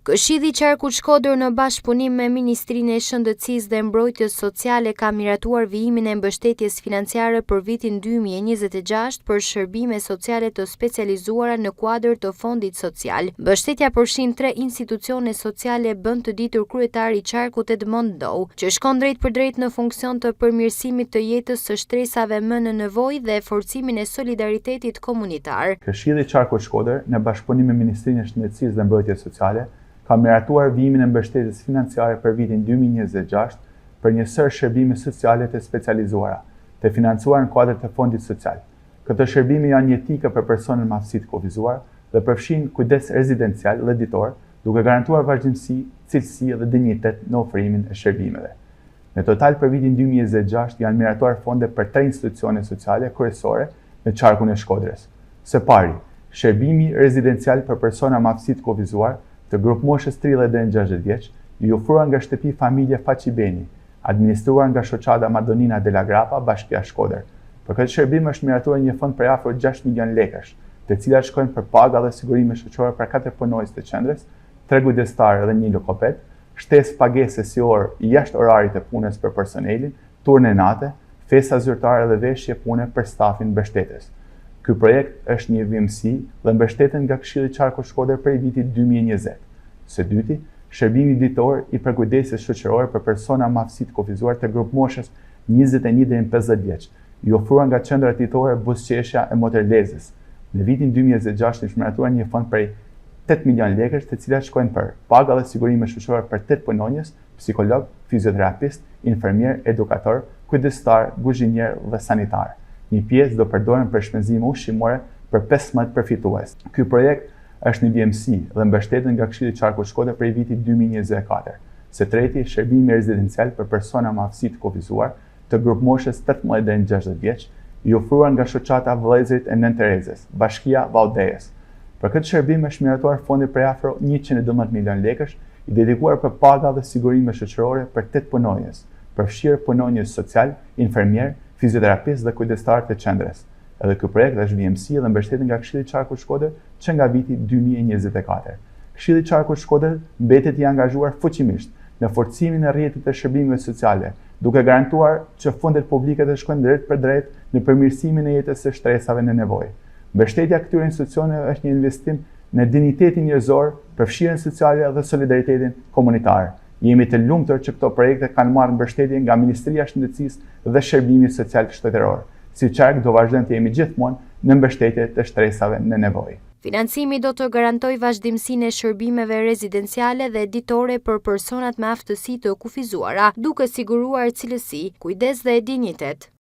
Këshilli i Qarkut Shkodër në bashkëpunim me Ministrinë e Shëndetësisë dhe Mbrojtjes Sociale ka miratuar vijimin e mbështetjes financiare për vitin 2026 për shërbime sociale të specializuara në kuadër të Fondit Social. Mbështetja përfshin 3 institucione sociale, bën të ditur kryetari i Qarkut Edmond Dou, që shkon drejt për drejt në funksion të përmirësimit të jetës së shtresave më në nevojë dhe forcimin e solidaritetit komunitar. Këshilli i Qarkut Shkodër në bashkëpunim me Ministrinë e Shëndetësisë dhe Mbrojtjes Sociale ka miratuar vijimin e mbështetjes financiare për vitin 2026 për një sër shërbime sociale të specializuara, të financuar në kuadër të Fondit Social. Këto shërbime janë jetike për personat me aftësi të kufizuar dhe përfshin kujdes rezidencial dhe ditor, duke garantuar vazhdimsi, cilësi dhe dinjitet në ofrimin e shërbimeve. Në total për vitin 2026 janë miratuar fonde për 3 institucione sociale kryesore në Qarkun e Shkodrës. Së pari, shërbimi rezidencial për persona me aftësi të kufizuar të grup moshës 30 deri në 60 vjeç, i ofruar nga shtëpi familje Faqibeni, administruar nga shoqata Madonina de la Grapa, Bashkia Shkodër. Për këtë shërbim është miratuar një fond për afër 6 milion lekësh, të cilat shkojnë për paga dhe sigurime shoqërore për 4 punonjës të qendrës, 3 kujdestarë dhe 1 logoped, shtesë pagese si orë jashtë orarit të punës për personelin, turne nate, festa zyrtare dhe veshje pune për stafin mbështetës. Ky projekt është një vimësi dhe mbështeten nga Këshilli i Qarkut Shkodër prej vitit 2020. Së dyti, shërbimi ditor i përkujdesjes shoqërore për persona me aftësi të kufizuar të grup moshës 21 deri në 50 vjeç, i ofruar nga qendrat ditore Buzëqeshja e Moterlezës. Në vitin 2026 është miratuar një fond prej 8 milion lekësh, të cilat shkojnë për paga dhe sigurime shoqërore për 8 punonjës, psikolog, fizioterapist, infermier, edukator, kujdestar, kuzhinier dhe sanitar. Një pjesë do përdoren për shpenzime ushqimore për 15 përfitues. Ky projekt është një vjemësi dhe mbështeten nga Këshilli i Qarkut Shkodër prej vitit 2024. Së treti, shërbimi rezidencial për persona me aftësi të kufizuar të grup moshës 18 deri në 60 vjeç, i ofruar nga shoqata Vëllezërit e Nën Terezës, Bashkia Valldejes. Për këtë shërbim është miratuar fondi prej afër 112 milion lekësh, i dedikuar për paga dhe sigurime shoqërore për 8 punonjës, përfshirë punonjës social, infermier, fizioterapist dhe kujdestar të qendrës. Edhe ky projekt është vjemësi dhe mbështetet nga Këshilli i Qarkut Shkodër që nga viti 2024. Këshilli i Qarkut Shkodër mbetet i angazhuar fuqimisht në forcimin e rrjetit të shërbimeve sociale, duke garantuar që fondet publike të shkojnë drejt për drejt në përmirësimin e jetës së shtresave në nevojë. Mbështetja këtyre institucioneve është një investim në dinjitetin njerëzor, përfshirjen sociale dhe solidaritetin komunitar. Jemi të lumtur që këto projekte kanë marrë mbështetje nga Ministria e Shëndetësisë dhe Shërbimit Social Shtetëror. Si Qark do vazhdojmë të jemi gjithmonë në mbështetje të shtresave në nevojë. Financimi do të garantojë vazhdimsinë e shërbimeve rezidenciale dhe ditore për personat me aftësi të kufizuara, duke siguruar cilësi, kujdes dhe dinjitet.